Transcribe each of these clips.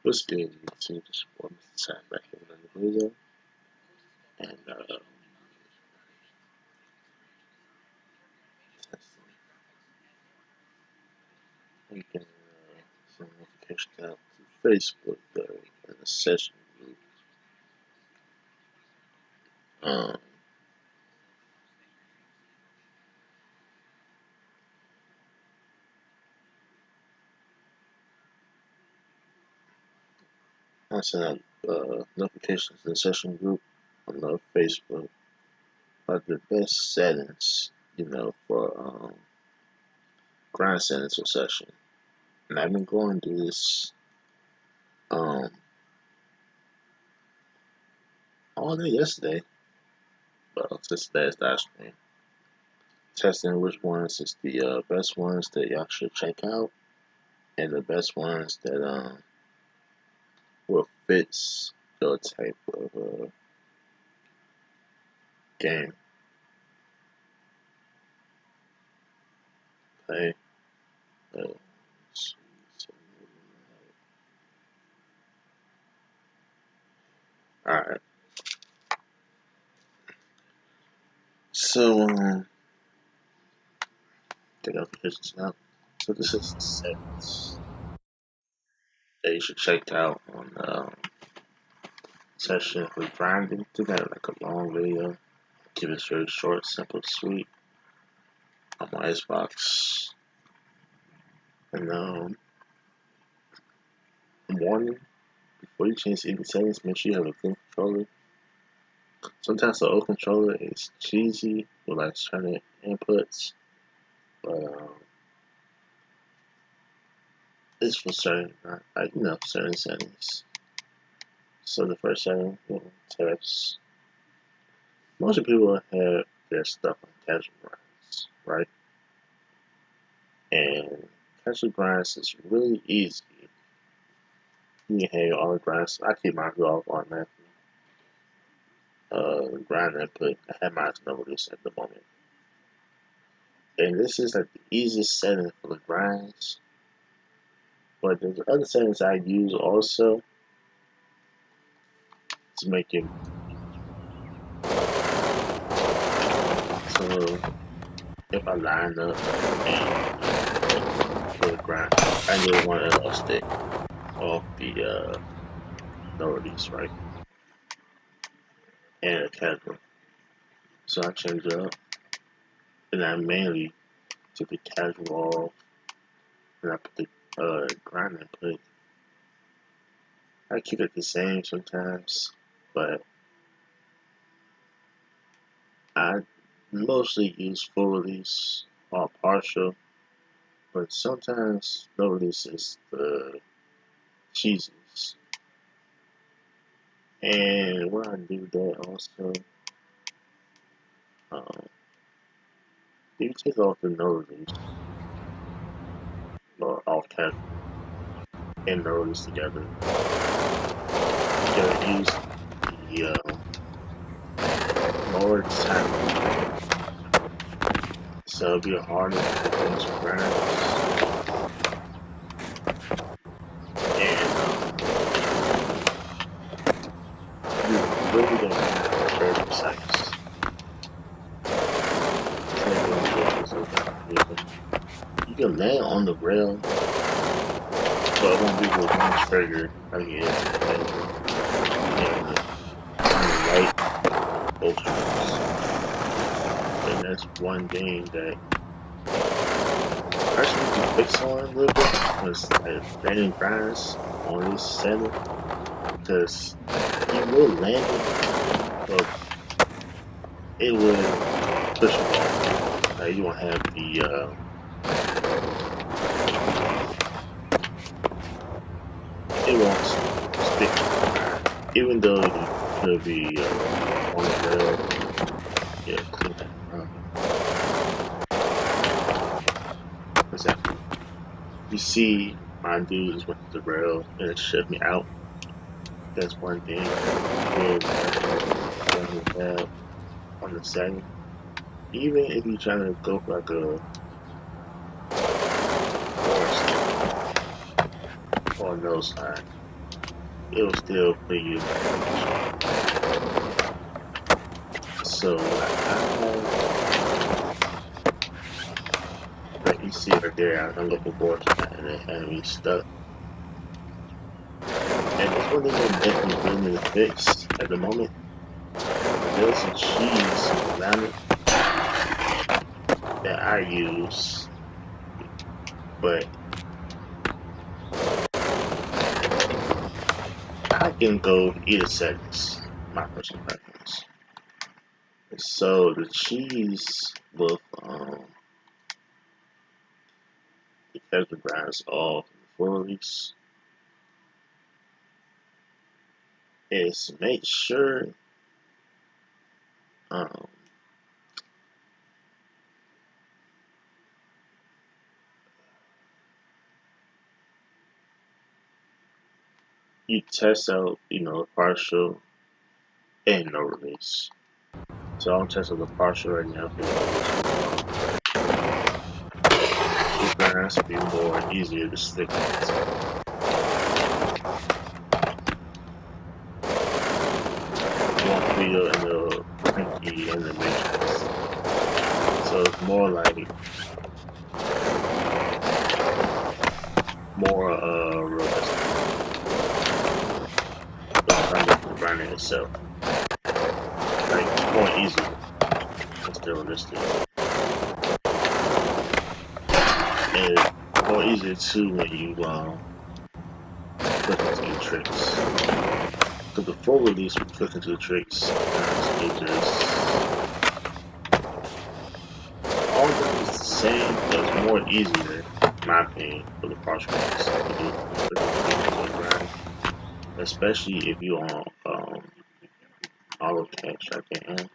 What's good? You see this one side back here in the video, and testing. You can send notifications out to Facebook though in a session group. Um, I send out notifications in the session group on Facebook about the best settings, for grind settings for session. And I've been going through this um all day yesterday, well, since last live stream, testing which ones is the best ones that y'all should check out, and the best ones that will fits your type of game play. Uh, Alright, so the notifications now. So this is the settings that you should check out on session for grinding. To that like a long video. Keep it very short, simple, sweet. On my Xbox. And warning, before you change any settings, make sure you have a clean controller. Sometimes the old controller is cheesy with like certain inputs, but it's for certain, certain settings. So the first setting, tabs. Most of people have their stuff on casual grinds, right? And casual grinds is really easy. You can have all the grinds. I keep mine off automatically. Grind input. I have mine noticed at the moment. And this is like the easiest setting for the grinds. But there's other settings I use also to make it so if I line up and for the grind, I really want to stick off the melodies, right? And a casual. So I change it up. And I mainly took the casual off and I put the grind input. I keep it the same sometimes, but I mostly use full release or partial, but sometimes no release is the cheesiest. And when I do that also, um, you take off the no release or off casual and no release together. You gotta use the lower time, so it'll be harder to finish grinds. And you really don't have to be very precise. You can land on the rail, but it won't be with one trigger like it is on the right, both triggers. And that's one thing that personally can fix on a little bit was like landing grinds on this setting, because you will land it, but it will push you off. You won't have the it won't stick, even though it could be on the rail. Yeah, clean that. Exactly. You see, my dudes went to the rail and it shut me out. That's one thing good have on the setting. Even if you're trying to go for like a forest or no side, it'll still put you in that position. So like you see right there, I'm looking forward to that, and it had me stuck. And this one thing that definitely really need to fix at the moment. There's some cheese around it that I use, but I can go either settings. My personal preference. So the cheese with because the browns off the full release is make sure um, you test out, partial and no release. So I'm testing the partial right now for the browns to be more easier to stick with. Won't feel in the cranky and the matrix. So it's more like more realistic. The branding itself. Like more easy and still realistic. And more easier too when you look into your tricks. Because the full release when you look into the tricks, it just all of them is the same, but it's more easier, in my opinion, for the partial release to do especially if you on auto catch like I am.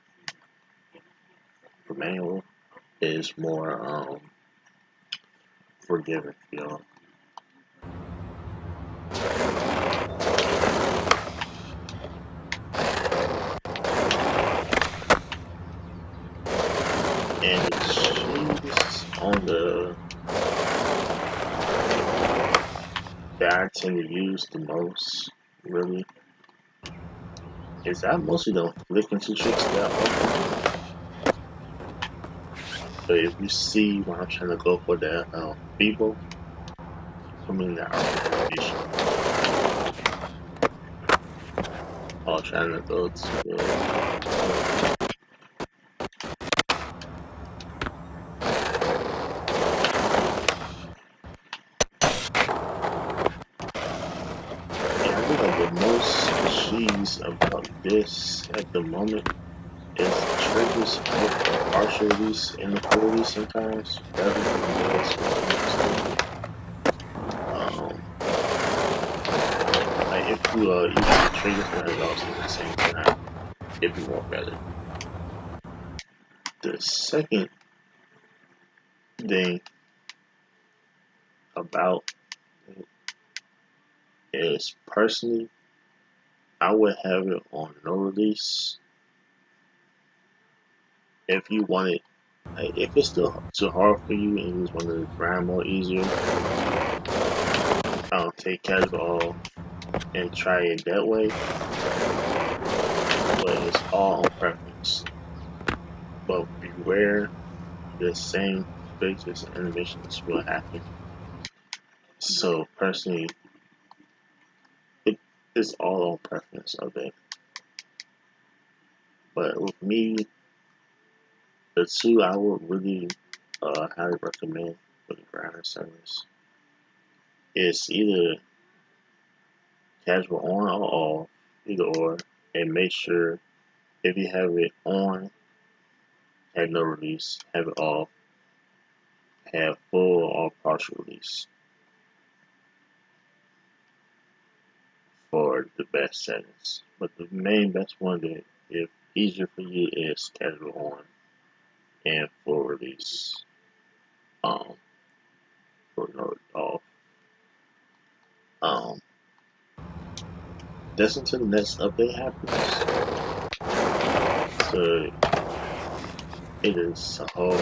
The manual is more forgiving, And the cheese on the that I tend to use the most, really, is I mostly don't flick into tricks that often. But if you see when I'm trying to go for that Feeble, come in that recommendation. Or trying to go to yeah, I think like the most cheese about this at the moment is triggers with the partial release and the full release sometimes rather than this. Like if you use the triggers and it also at the same time, it'd be more better. The second thing about it is personally, I would have it on no release if you want it. Like, if it's still too hard for you and you just want to grind more easier, I'll take casual and try it that way. But it's all on preference. But beware, the same physics and animations will happen. So personally, it is all on preference of it. But with me, the two I would really highly recommend for the grinder service is either casual on or off, either or, and make sure if you have it on, have no release, have it off, have full or partial release for the best settings. But the main best one that if easier for you is casual on and full release. Um, for no off. Um, that's until the next update happens. So it is a whole lot.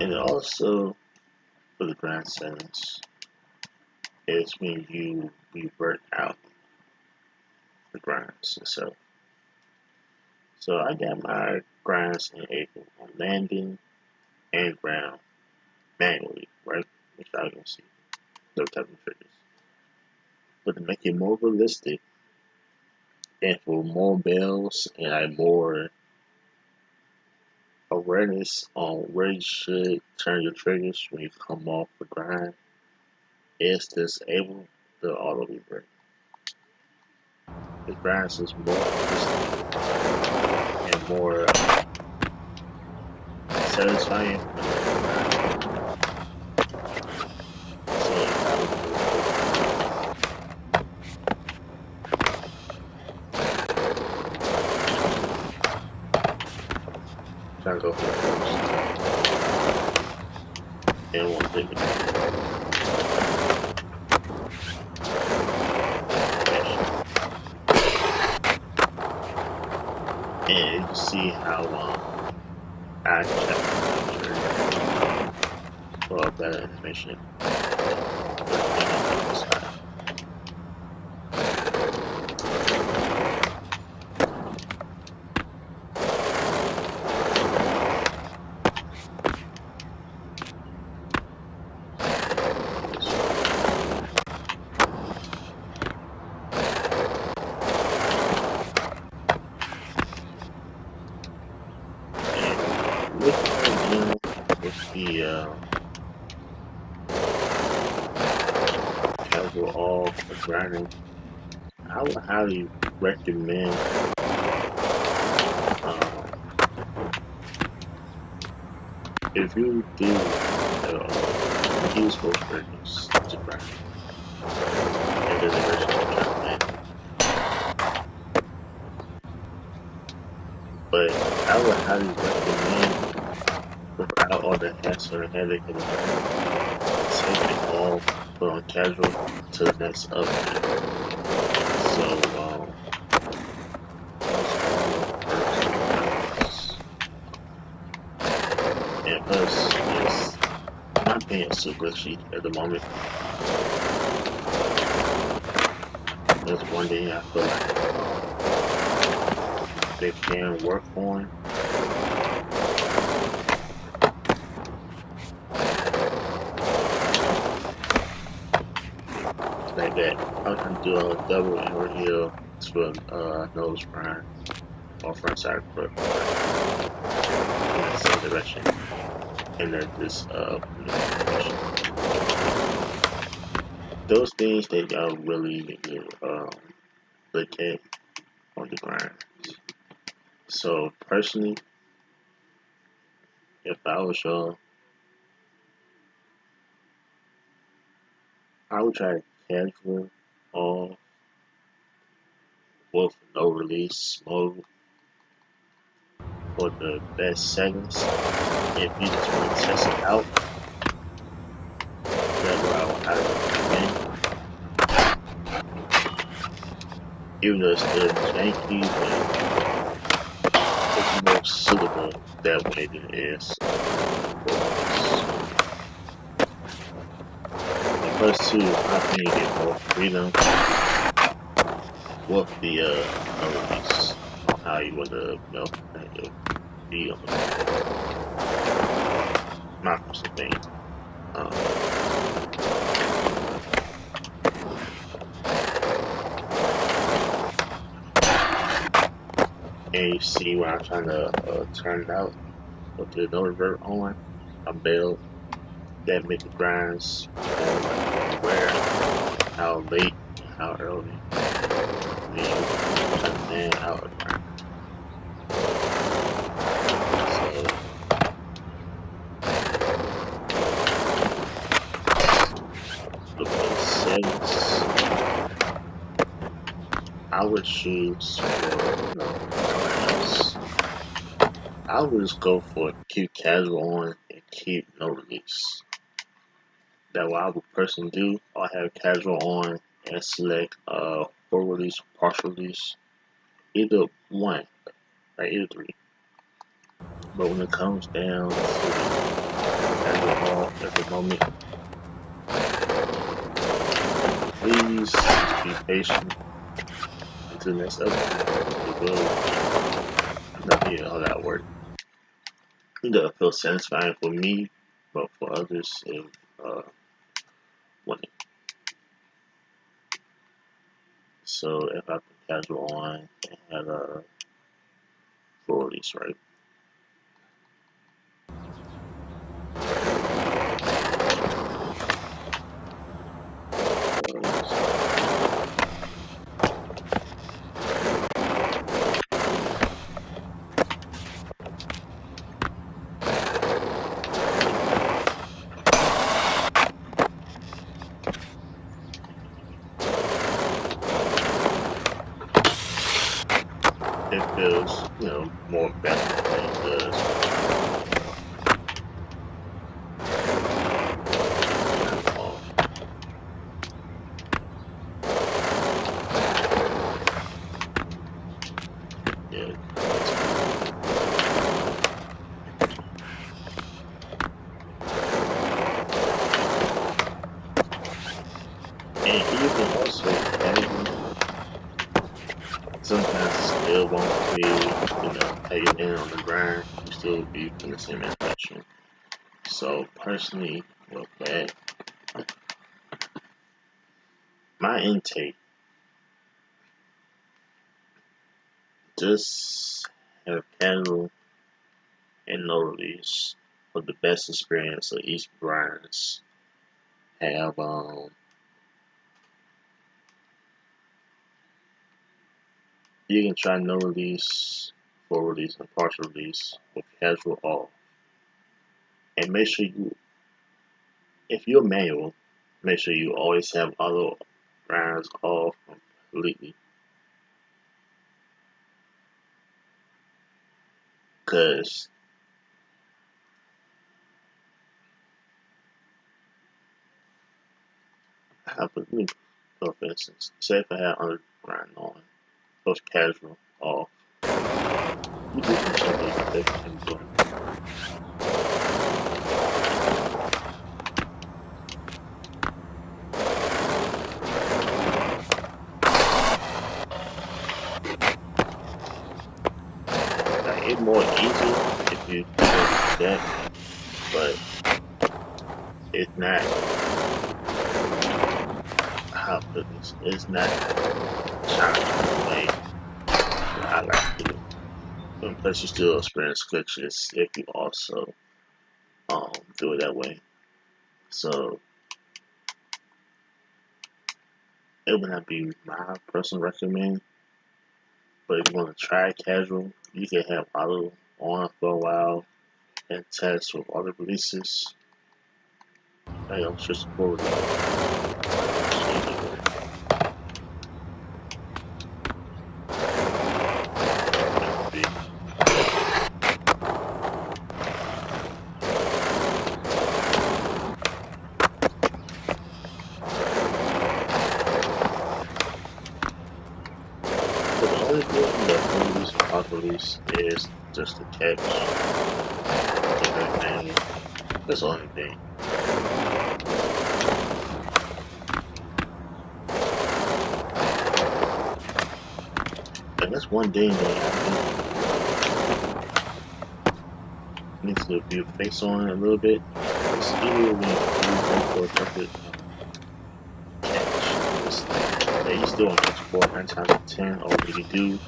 And also for the grind settings is when you revert out the grinds itself. So I got my grinds enabled on landing and ground manually, right? Which I can see those type of triggers. But to make it more realistic and for more bells and more awareness on where you should turn your triggers when you come off the grind, is disable the auto revert. The grind is more realistic and more satisfying when so if I try to go for the first and won't take it. And you see how I capture for better information. With the casual all grinding, I would highly recommend if you do use both versions to grind and there's a version to grind, but I would highly recommend without all the hassle and headache of the take it all put on casual to the next update. So and plus it's my opinion it's so glitchy at the moment. That's one thing I feel like they can work on. Like that, I was trying to do a double inward heel to a nose grind or front side foot in the same direction. And then this those things that y'all really need to look at on the grind. So personally, if I was y'all, I would try to casual all with no release mode for the best settings. If you just want to test it out, that's what I would highly recommend. Even though it's still janky, but it's more suitable that way than it is. And plus, too, I think you get more freedom with the release on how you want to, be on my personal thing. Um, and you see when I'm trying to turn it out with the no revert on, I'm bailed. That make the grinds where, how late, how early, then turn it in, out of grind. So, the settings, I would choose for, else. I would just go for keep casual on and keep no release. That what I would personally do. I'll have casual on and select full release, partial release, either one, like either three. But when it comes down to casual off at the moment, please just be patient until the next update. It will not be all that work. It'll feel satisfying for me, but for others, it wouldn't. So if I put casual on and had a full release, right? It feels, more better than it does. Yeah. And even also editing, sometimes it still won't be, how you land on the grind, you still be in the same animation. So personally, with that, my intake, just have casual and no release for the best experience of each grinds. Have you can try no release, full release, and partial release with casual off, and make sure you, if you're manual, make sure you always have auto grinds off completely. Cause I put me for instance, say if I had under grind on, those casual off, you do something different doing. Like it's more easy if you do that, but it's not how I put this. It's not challenging the way that I like to do it. And plus, you still experience glitches if you also do it that way. So it would not be my personal recommend. But if you want to try casual, you can have auto on for a while and test with other releases. Just forward. But the only thing that full release and auto release is just the catch. That's the only thing. And that's one thing that I need to be face on a little bit. It's either when you go for a perfect catch, it's like, yeah, you still want to catch 4 9 times out of 10, or when you do,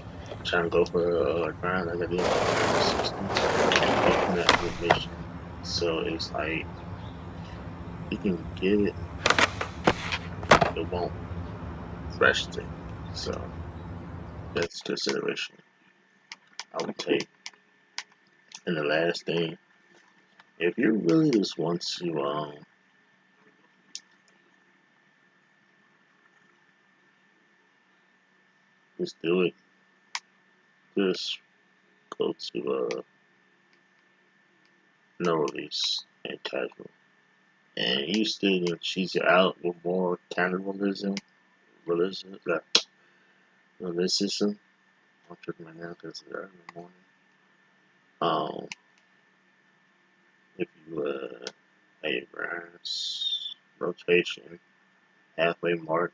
trying to go for a grind like I did, 60, in that animation. So it's like, you can get it, it won't fresh thing. So that's consideration I would take. And the last thing, if you really just want to just do it, just go to no release and casual. And you still gonna cheese it out with more kind of realism. I'm tripping right now because it's early in the morning. Um, if you have your grinds, rotation, halfway mark.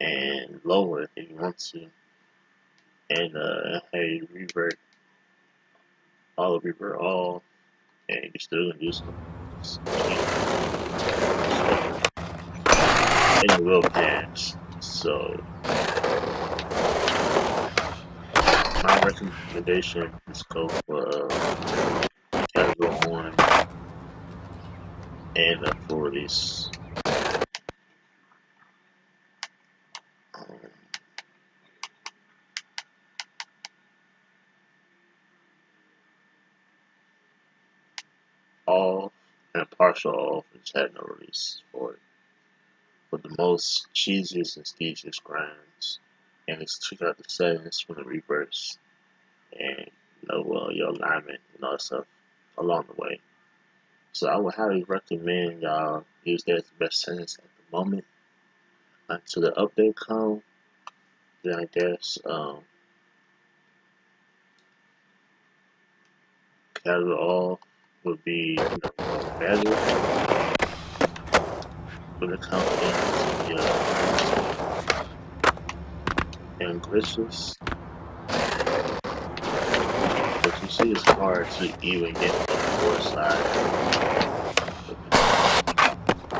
and lower if you want to, and hey, revert all, and you're still gonna do some stuff, and it will pass. So my recommendation is go for casual on and for these um, off and partial off, which had no release for it. For the most cheesiest and steeziest grinds, and it's check out the settings for the reverse and your alignment and all that stuff along the way. So I would highly recommend y'all use that as the best settings at the moment. Until the update come, then I guess casual off would be better when it comes into and glitches. But you see, it's hard to even get the forward side.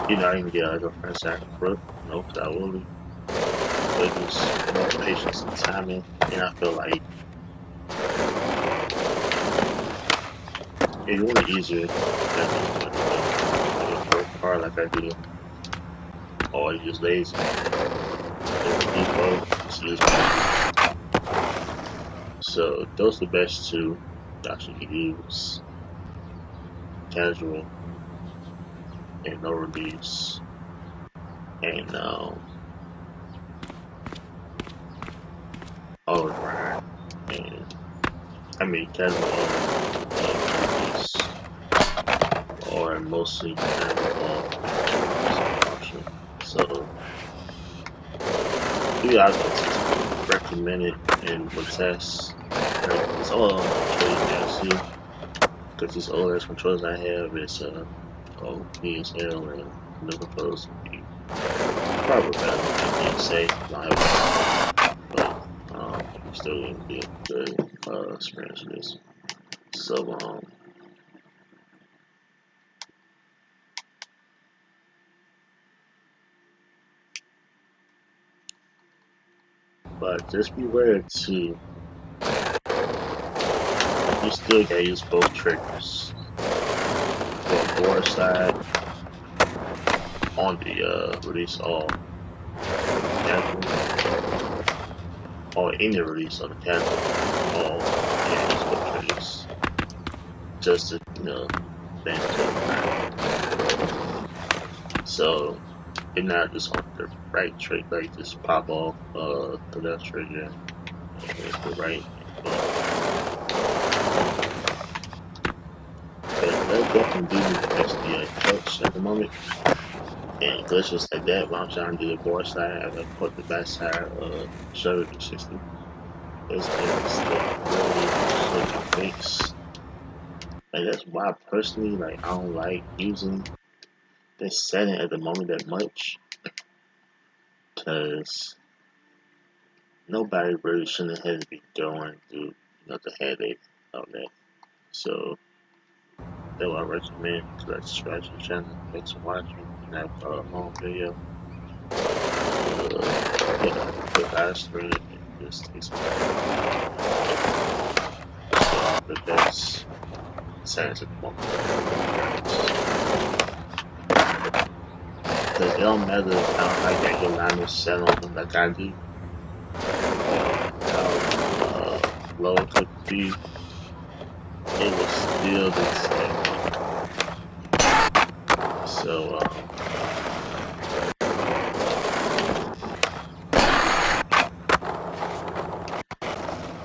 I even get like a front side crook, because I will. But just more patience and timing, and I feel like it would be easier than to work hard like I do, or you just lazy. So those are the best two that you can use: casual and no release, and all grind. And I mean casual release, or mostly casual option. So yeah, I can recommend it and would test. It's all controllers now too, because these OLED controllers I have is OP as hell, and the controllers would be probably better. I can't say live, but it's still gonna be a good experience with this. So but just beware too. You still gotta use both triggers. For board side on the release all casual, or any release on the casual all use both triggers. Just to things to so it's not just on the right trigger, like just pop off the left trigger and hit the right. But that definitely do fix the touch at the moment. And glitches like that while I'm trying to do the board side, I put the back side shoulder to 60. Those things that really fix. Like that's why personally, like I don't like using this setting at the moment that much, because nobody really shouldn't have to be going through the headache of that. So that's what I recommend to that strategy channel. Thanks for watching that long video. The last screen and just takes the best sense at the moment. Because it don't matter how high that your line is set on them like I do, or how low it could be, it was still the same. So,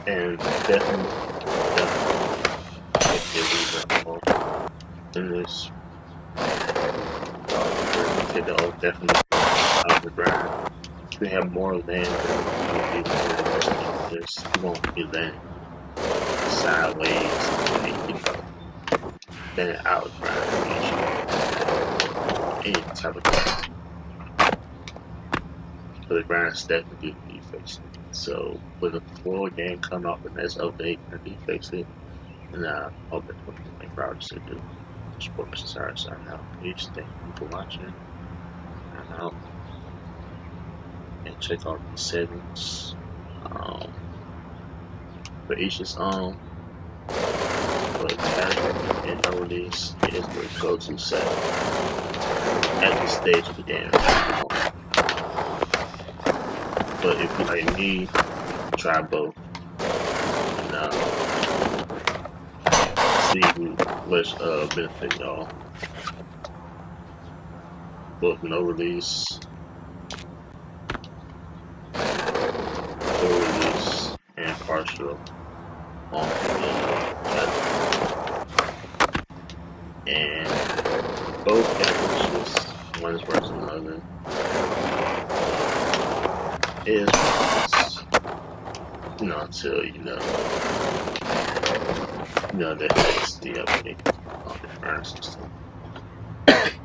and definitely, if you leave it in this, take the old definitely out of the ground. You have more land than this. You won't be landing sideways, then out of ground. Any type of ground. but the grinders definitely do defix it. So with a full game coming out, the next update and defix it, and I hope that's what the main routers to do. Sports Society signing out. Peace. Thank you for watching. And out. And check out the settings. Um, for each its own. But casual and no release is the go-to setting at this stage of the game. But if you like me, try both and see which benefit y'all. But no release, full release, and partial on and both packages, one is worse than the other, is until they fix the update on the current system.